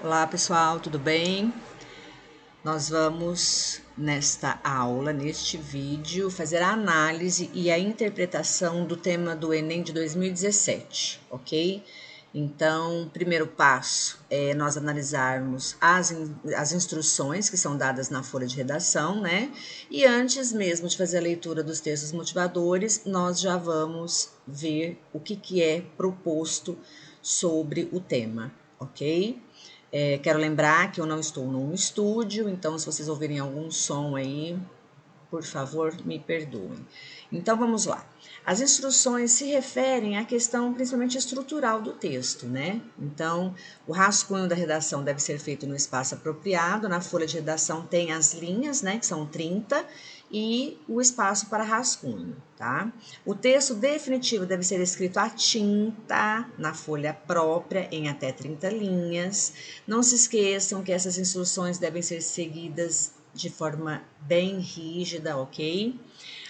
Olá pessoal, tudo bem? Nós vamos nesta aula, neste vídeo, fazer a análise e a interpretação do tema do Enem de 2017, ok? Então, primeiro passo é nós analisarmos as instruções que são dadas na folha de redação, né? E antes mesmo de fazer a leitura dos textos motivadores, nós já vamos ver o que é proposto sobre o tema, ok? Quero lembrar que eu não estou num estúdio, então se vocês ouvirem algum som aí, por favor, me perdoem. Então vamos lá. As instruções se referem à questão principalmente estrutural do texto, né? Então, o rascunho da redação deve ser feito no espaço apropriado. Na folha de redação tem as linhas, né, que são 30, e o espaço para rascunho, tá? O texto definitivo deve ser escrito à tinta, na folha própria, em até 30 linhas. Não se esqueçam que essas instruções devem ser seguidas de forma bem rígida, ok?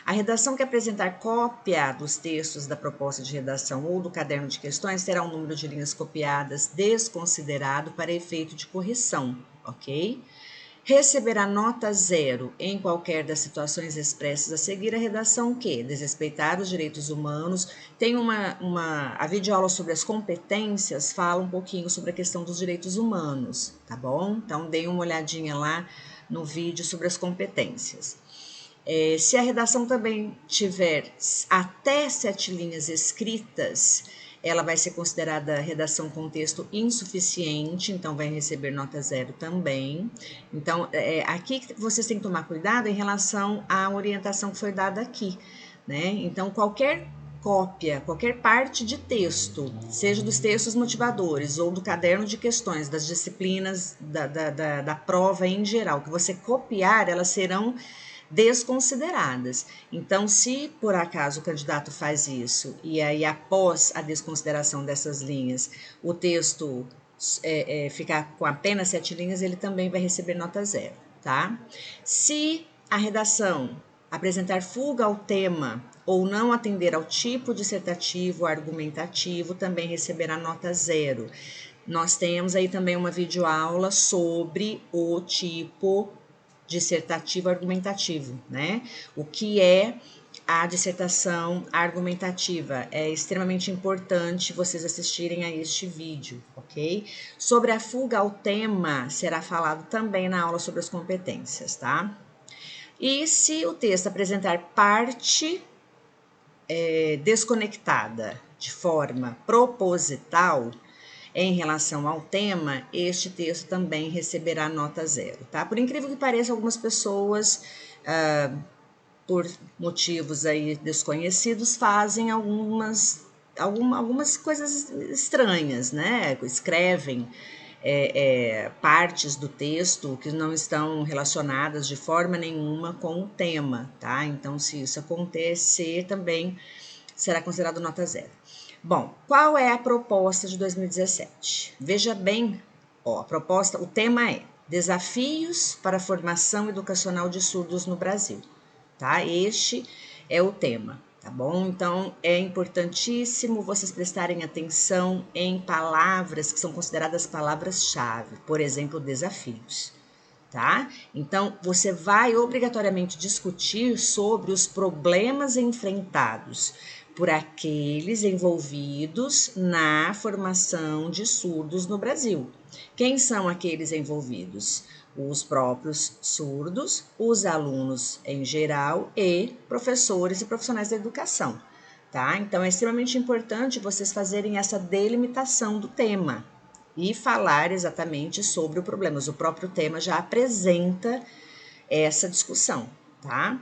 A redação que apresentar cópia dos textos da proposta de redação ou do caderno de questões terá um número de linhas copiadas desconsiderado para efeito de correção, ok? Receberá nota 0 em qualquer das situações expressas a seguir a redação que desrespeitar os direitos humanos. Tem a videoaula sobre as competências fala um pouquinho sobre a questão dos direitos humanos, tá bom? Então, deem uma olhadinha lá no vídeo sobre as competências. Se a redação também tiver até 7 linhas escritas, ela vai ser considerada redação com texto insuficiente, então vai receber nota 0 também. Então, aqui vocês têm que tomar cuidado em relação à orientação que foi dada aqui, né? Então, qualquer cópia, qualquer parte de texto, seja dos textos motivadores ou do caderno de questões, das disciplinas da prova em geral, que você copiar, elas serão desconsideradas. Então, se por acaso o candidato faz isso e aí após a desconsideração dessas linhas o texto ficar com apenas 7 linhas, ele também vai receber nota 0, tá? Se a redação apresentar fuga ao tema ou não atender ao tipo dissertativo ou argumentativo, também receberá nota 0. Nós temos aí também uma videoaula sobre o tipo dissertativo argumentativo, né? O que é a dissertação argumentativa? É extremamente importante vocês assistirem a este vídeo, ok? Sobre a fuga ao tema, será falado também na aula sobre as competências, tá? E se o texto apresentar parte desconectada de forma proposital, em relação ao tema, este texto também receberá nota 0, tá? Por incrível que pareça, algumas pessoas, por motivos aí desconhecidos, fazem algumas coisas estranhas, né? Escrevem partes do texto que não estão relacionadas de forma nenhuma com o tema, tá? Então, se isso acontecer, também será considerado nota 0. Bom, qual é a proposta de 2017? Veja bem, a proposta, o tema é Desafios para a Formação Educacional de Surdos no Brasil, tá? Este é o tema, tá bom? Então, é importantíssimo vocês prestarem atenção em palavras que são consideradas palavras-chave, por exemplo, desafios. Tá? Então, você vai obrigatoriamente discutir sobre os problemas enfrentados por aqueles envolvidos na formação de surdos no Brasil. Quem são aqueles envolvidos? Os próprios surdos, os alunos em geral e professores e profissionais da educação. Tá? Então, é extremamente importante vocês fazerem essa delimitação do tema e falar exatamente sobre o problema. Mas o próprio tema já apresenta essa discussão, tá?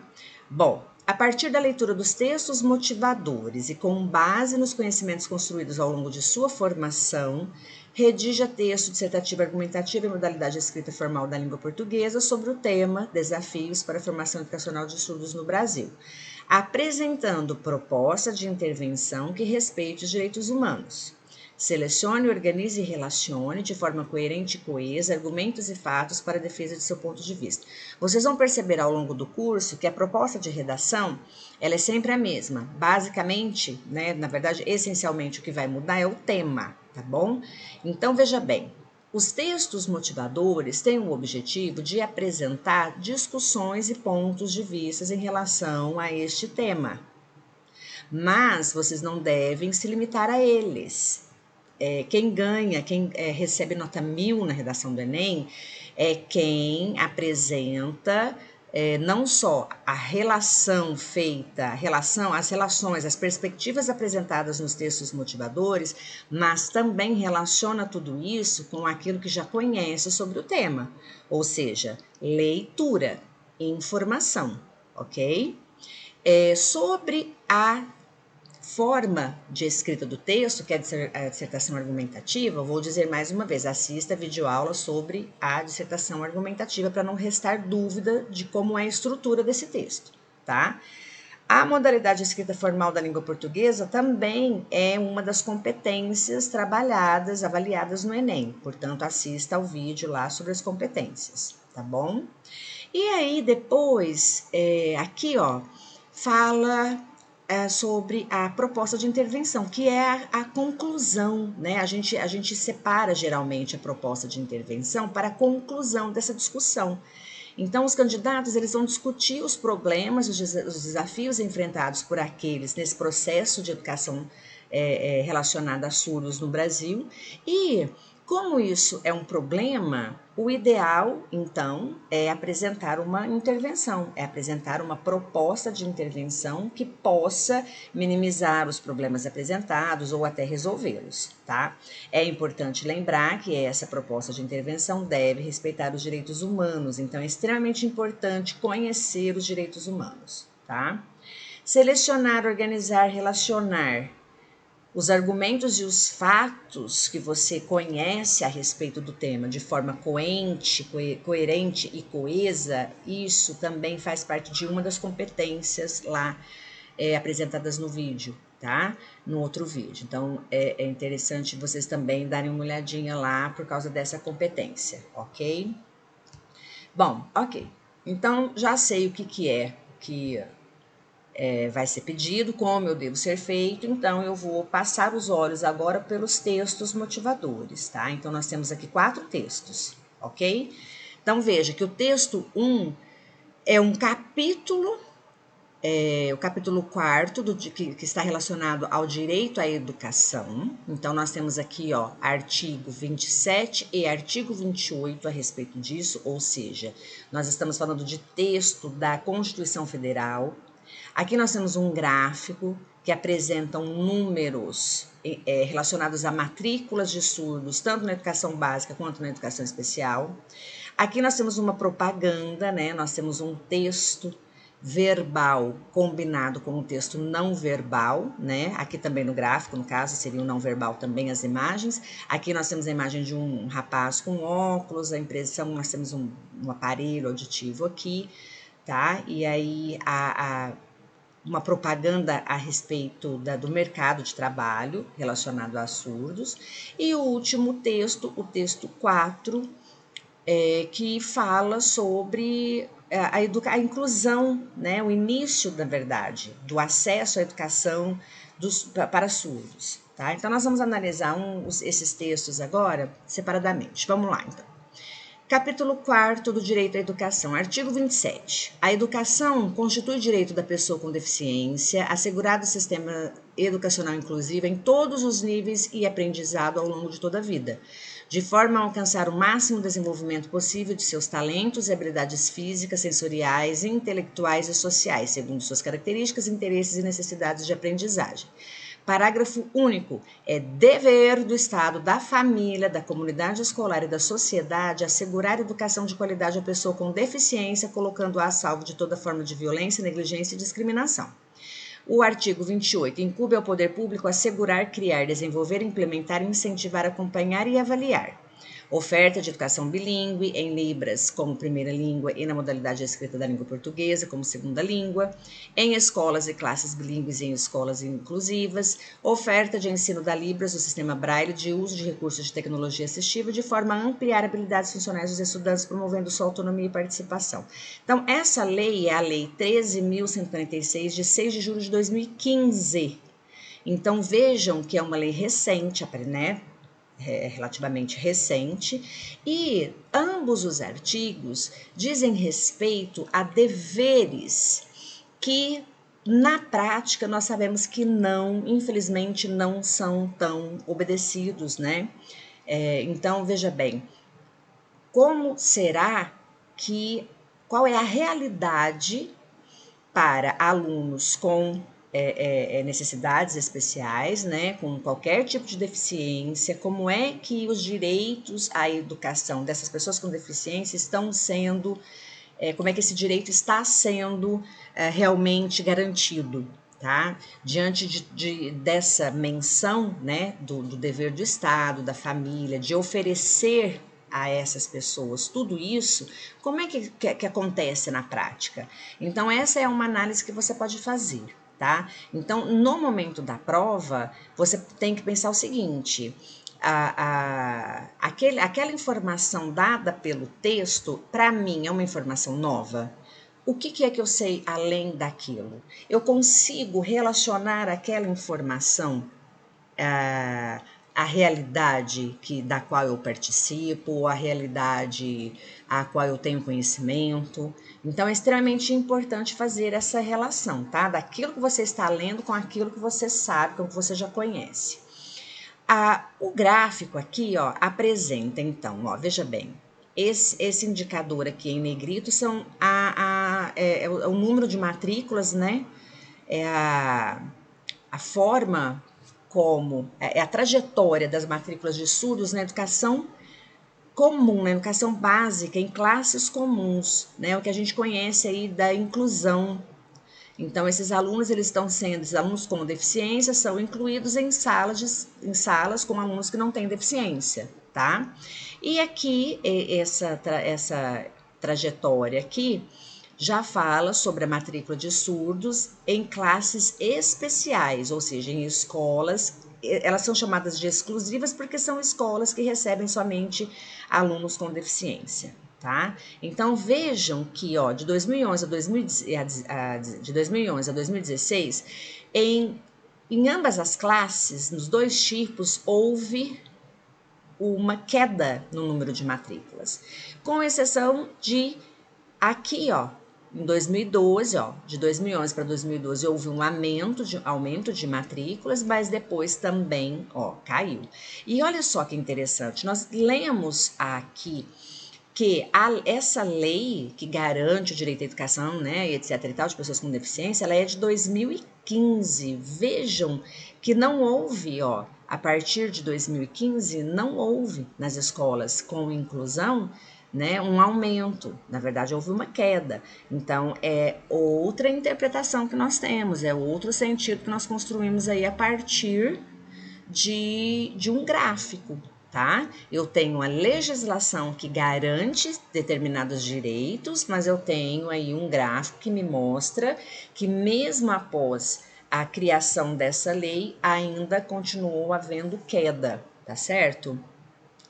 Bom, a partir da leitura dos textos motivadores e com base nos conhecimentos construídos ao longo de sua formação, redija texto dissertativo argumentativo em modalidade escrita formal da língua portuguesa sobre o tema Desafios para a Formação Educacional de Surdos no Brasil, apresentando proposta de intervenção que respeite os direitos humanos. Selecione, organize e relacione de forma coerente e coesa argumentos e fatos para a defesa de seu ponto de vista. Vocês vão perceber ao longo do curso que a proposta de redação ela é sempre a mesma. Basicamente, né, na verdade, essencialmente o que vai mudar é o tema, tá bom? Então, veja bem, Os textos motivadores têm o objetivo de apresentar discussões e pontos de vista em relação a este tema, mas vocês não devem se limitar a eles. Quem ganha, quem recebe nota 1000 na redação do Enem, é quem apresenta não só a relação feita, as relações, as perspectivas apresentadas nos textos motivadores, mas também relaciona tudo isso com aquilo que já conhece sobre o tema, ou seja, leitura e informação, ok? Sobre a forma de escrita do texto, que é a dissertação argumentativa, vou dizer mais uma vez, assista a videoaula sobre a dissertação argumentativa para não restar dúvida de como é a estrutura desse texto, tá? A modalidade de escrita formal da língua portuguesa também é uma das competências trabalhadas, avaliadas no Enem, portanto, assista ao vídeo lá sobre as competências, tá bom? E aí, depois, aqui, ó, fala sobre a proposta de intervenção, que é a conclusão, né? A gente separa geralmente a proposta de intervenção para a conclusão dessa discussão. Então, os candidatos eles vão discutir os problemas, os desafios enfrentados por aqueles nesse processo de educação relacionada a surdos no Brasil e como isso é um problema, o ideal, então, é apresentar uma intervenção, é apresentar uma proposta de intervenção que possa minimizar os problemas apresentados ou até resolvê-los, tá? É importante lembrar que essa proposta de intervenção deve respeitar os direitos humanos, então é extremamente importante conhecer os direitos humanos, tá? Selecionar, organizar, relacionar os argumentos e os fatos que você conhece a respeito do tema de forma coerente e coesa, isso também faz parte de uma das competências lá apresentadas no vídeo, tá? No outro vídeo. Então, é interessante vocês também darem uma olhadinha lá por causa dessa competência, ok? Bom, ok. Então, já sei o que é que vai ser pedido, como eu devo ser feito, então eu vou passar os olhos agora pelos textos motivadores, tá? Então, nós temos aqui 4 textos, ok? Então, veja que o texto 1 é um capítulo, o capítulo 4 que está relacionado ao direito à educação. Então, nós temos aqui, ó, artigo 27 e artigo 28 a respeito disso, ou seja, nós estamos falando de texto da Constituição Federal. Aqui nós temos um gráfico que apresenta números relacionados a matrículas de surdos, tanto na educação básica quanto na educação especial. Aqui nós temos uma propaganda, né? Nós temos um texto verbal combinado com um texto não verbal, né? Aqui também no gráfico, no caso, seria o não verbal também as imagens. Aqui nós temos a imagem de um rapaz com óculos, a impressão, nós temos um aparelho auditivo aqui, tá? E aí uma propaganda a respeito do mercado de trabalho relacionado a surdos. E o último texto, o texto 4, que fala sobre a inclusão, né, o início, na verdade, do acesso à educação para surdos. Tá? Então, nós vamos analisar esses textos agora separadamente. Vamos lá, então. Capítulo 4 do Direito à Educação, artigo 27. A educação constitui direito da pessoa com deficiência, assegurado o sistema educacional inclusivo em todos os níveis e aprendizado ao longo de toda a vida, de forma a alcançar o máximo desenvolvimento possível de seus talentos e habilidades físicas, sensoriais, intelectuais e sociais, segundo suas características, interesses e necessidades de aprendizagem. Parágrafo único. É dever do Estado, da família, da comunidade escolar e da sociedade assegurar educação de qualidade à pessoa com deficiência, colocando-a a salvo de toda forma de violência, negligência e discriminação. O artigo 28. Incumbe ao poder público assegurar, criar, desenvolver, implementar, incentivar, acompanhar e avaliar. Oferta de educação bilíngue em Libras como primeira língua e na modalidade escrita da língua portuguesa como segunda língua, em escolas e classes bilíngues e em escolas inclusivas, oferta de ensino da Libras do sistema Braille de uso de recursos de tecnologia assistiva de forma a ampliar habilidades funcionais dos estudantes, promovendo sua autonomia e participação. Então, essa lei é a Lei 13.146, de 6 de julho de 2015. Então, vejam que é uma lei recente, né? relativamente recente, e ambos os artigos dizem respeito a deveres que, na prática, nós sabemos que não, infelizmente, não são tão obedecidos, né? Então, veja bem, como será que, qual é a realidade para alunos com necessidades especiais, né, com qualquer tipo de deficiência, como é que os direitos à educação dessas pessoas com deficiência estão sendo, como é que esse direito está sendo realmente garantido, tá? Diante dessa menção, né, do dever do Estado, da família, de oferecer a essas pessoas tudo isso, como é que acontece na prática? Então, essa é uma análise que você pode fazer, tá? Então, no momento da prova, você tem que pensar o seguinte: aquela informação dada pelo texto, para mim, é uma informação nova. O que é que eu sei além daquilo? Eu consigo relacionar aquela informação à realidade da qual eu participo, à realidade a qual eu tenho conhecimento. Então, é extremamente importante fazer essa relação, tá? Daquilo que você está lendo com aquilo que você sabe, com o que você já conhece. O gráfico aqui, ó, apresenta, então, ó, veja bem, esse indicador aqui em negrito são o número de matrículas, né? É a forma como, é a trajetória das matrículas de estudos na educação comum, na educação básica, em classes comuns, né? O que a gente conhece aí da inclusão. Então, esses alunos esses alunos com deficiência são incluídos em salas com alunos que não têm deficiência, tá? E aqui, essa trajetória aqui já fala sobre a matrícula de surdos em classes especiais, ou seja, em escolas. Elas são chamadas de exclusivas porque são escolas que recebem somente alunos com deficiência. Tá? Então vejam que, ó, de 2011 a 2016, em ambas as classes, nos dois tipos, houve uma queda no número de matrículas, com exceção de aqui, ó, em 2012, ó, de 2011 para 2012 houve um aumento de matrículas, mas depois também, ó, caiu. E olha só que interessante, nós lemos aqui que essa lei que garante o direito à educação, né, etc e tal, de pessoas com deficiência, ela é de 2015. Vejam que não houve, ó, a partir de 2015, não houve nas escolas com inclusão, né, um aumento. Na verdade, houve uma queda. Então, é outra interpretação que nós temos, é outro sentido que nós construímos aí a partir de um gráfico, tá? Eu tenho a legislação que garante determinados direitos, mas eu tenho aí um gráfico que me mostra que mesmo após a criação dessa lei, ainda continuou havendo queda, tá certo?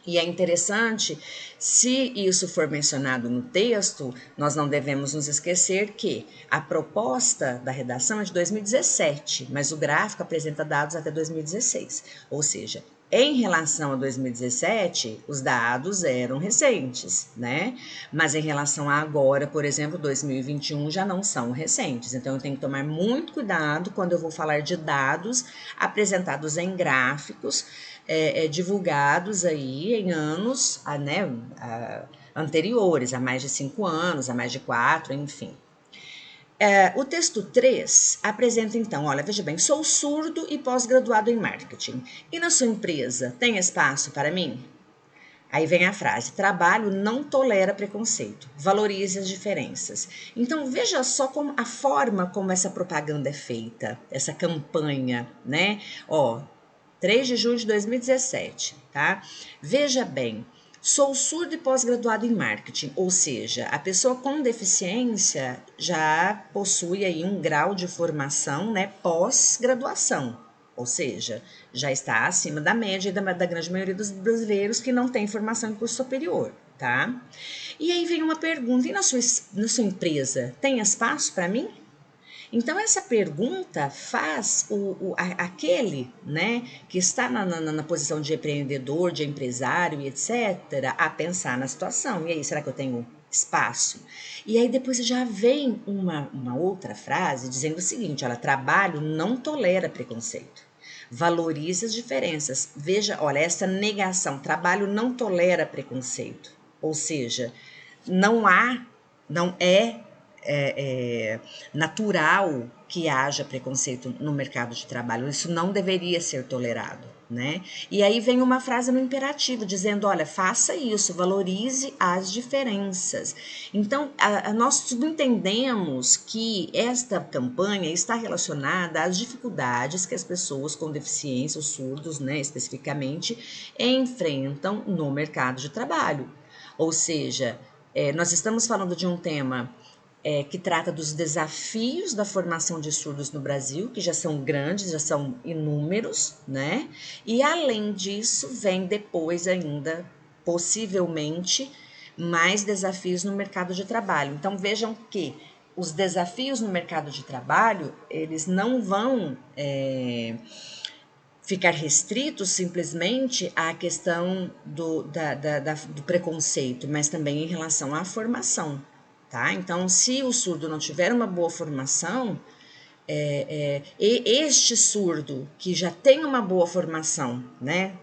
E é interessante, se isso for mencionado no texto, nós não devemos nos esquecer que a proposta da redação é de 2017, mas o gráfico apresenta dados até 2016. Ou seja, em relação a 2017, os dados eram recentes, né? Mas em relação a agora, por exemplo, 2021, já não são recentes. Então, eu tenho que tomar muito cuidado quando eu vou falar de dados apresentados em gráficos, divulgados aí em anos anteriores, há mais de 5 anos, há mais de 4, enfim. O texto 3 apresenta então, olha, veja bem, sou surdo e pós-graduado em marketing. E na sua empresa, tem espaço para mim? Aí vem a frase, trabalho não tolera preconceito, valorize as diferenças. Então veja só como a forma como essa propaganda é feita, essa campanha, né? Ó, 3 de julho de 2017, tá? Veja bem, sou surdo e pós-graduado em marketing, ou seja, a pessoa com deficiência já possui aí um grau de formação, né, pós-graduação, ou seja, já está acima da média da grande maioria dos brasileiros que não tem formação em curso superior, tá? E aí vem uma pergunta, e na sua empresa, tem espaço para mim? Então, essa pergunta faz aquele, né, que está na posição de empreendedor, de empresário e etc., a pensar na situação. E aí, será que eu tenho espaço? E aí depois já vem uma outra frase dizendo o seguinte, olha, trabalho não tolera preconceito. Valorize as diferenças. Veja, olha, essa negação, trabalho não tolera preconceito. Ou seja, não há, não natural que haja preconceito no mercado de trabalho. Isso não deveria ser tolerado, né? E aí vem uma frase no imperativo dizendo, olha, faça isso, valorize as diferenças. Então, nós subentendemos que esta campanha está relacionada às dificuldades que as pessoas com deficiência, os surdos, né, especificamente, enfrentam no mercado de trabalho. Ou seja, nós estamos falando de um tema que trata dos desafios da formação de surdos no Brasil, que já são grandes, já são inúmeros, né? E além disso, vem depois ainda, possivelmente, mais desafios no mercado de trabalho. Então vejam que os desafios no mercado de trabalho, eles não vão ficar restritos simplesmente à questão do preconceito, mas também em relação à formação, tá? Então, se o surdo não tiver uma boa formação, e este surdo que já tem uma boa formação, né,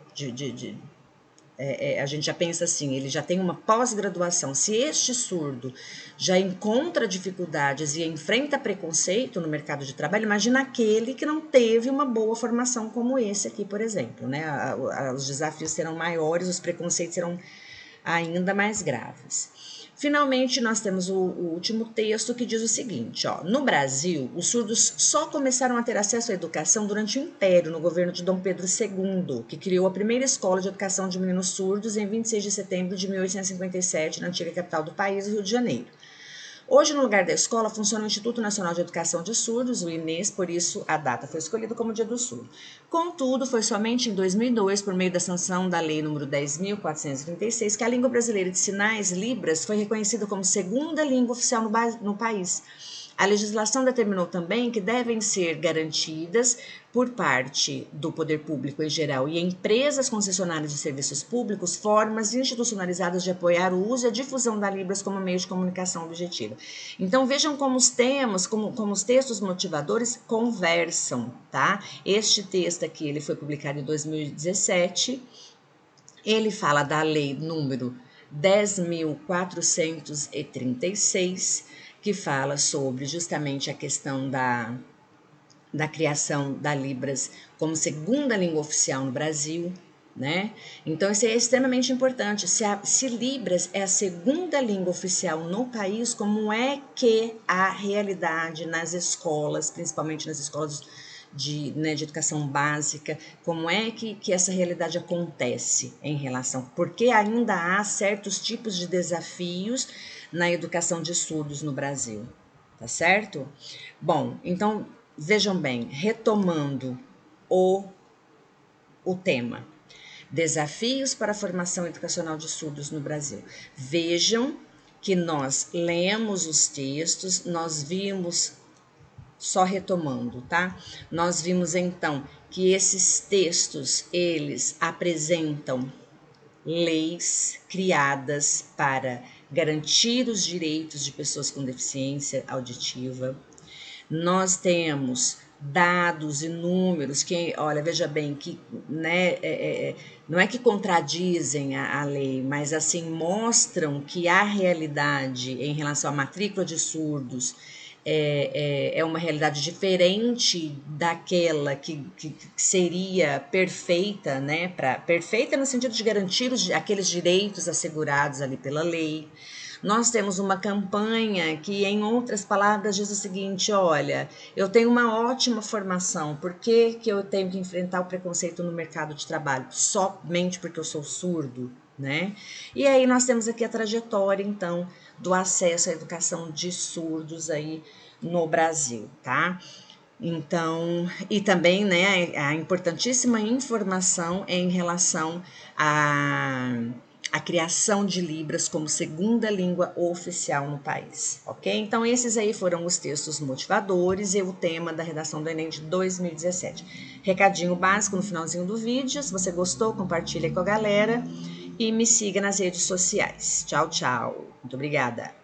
a gente já pensa assim, ele já tem uma pós-graduação. Se este surdo já encontra dificuldades e enfrenta preconceito no mercado de trabalho, imagina aquele que não teve uma boa formação como esse aqui, por exemplo, né? Os desafios serão maiores, os preconceitos serão ainda mais graves. Finalmente, nós temos o último texto que diz o seguinte, ó, no Brasil, os surdos só começaram a ter acesso à educação durante o Império, no governo de Dom Pedro II, que criou a primeira escola de educação de meninos surdos em 26 de setembro de 1857, na antiga capital do país, Rio de Janeiro. Hoje, no lugar da escola, funciona o Instituto Nacional de Educação de Surdos, o INES, por isso a data foi escolhida como Dia do Surdo. Contudo, foi somente em 2002, por meio da sanção da Lei nº 10.436, que a língua brasileira de sinais, Libras, foi reconhecida como segunda língua oficial no país. A legislação determinou também que devem ser garantidas por parte do poder público em geral e empresas concessionárias de serviços públicos formas institucionalizadas de apoiar o uso e a difusão da Libras como meio de comunicação objetiva. Então vejam como os temas, como os textos motivadores conversam, tá? Este texto aqui, ele foi publicado em 2017, ele fala da lei número 10.436, que fala sobre justamente a questão da criação da Libras como segunda língua oficial no Brasil, né? Então, isso é extremamente importante. Se Libras é a segunda língua oficial no país, como é que a realidade nas escolas, principalmente nas escolas de educação básica, como é que essa realidade acontece em relação, porque ainda há certos tipos de desafios na educação de surdos no Brasil, tá certo? Bom, então vejam bem, retomando o tema, desafios para a formação educacional de surdos no Brasil. Vejam que nós lemos os textos, nós vimos, só retomando, tá? Nós vimos então que esses textos, eles apresentam leis criadas para garantir os direitos de pessoas com deficiência auditiva. Nós temos dados e números que, olha, veja bem, que né, não é que contradizem a lei, mas assim mostram que a realidade em relação à matrícula de surdos é uma realidade diferente daquela que seria perfeita, né? Perfeita no sentido de garantir aqueles direitos assegurados ali pela lei. Nós temos uma campanha que, em outras palavras, diz o seguinte, olha, eu tenho uma ótima formação, por que eu tenho que enfrentar o preconceito no mercado de trabalho? Somente porque eu sou surdo, né? E aí nós temos aqui a trajetória, então, do acesso à educação de surdos aí no Brasil, tá? Então, e também, né, a importantíssima informação em relação a criação de Libras como segunda língua oficial no país, ok? Então, esses aí foram os textos motivadores e o tema da redação do Enem de 2017. Recadinho básico no finalzinho do vídeo. Se você gostou, compartilha com a galera e me siga nas redes sociais. Tchau, tchau. Muito obrigada.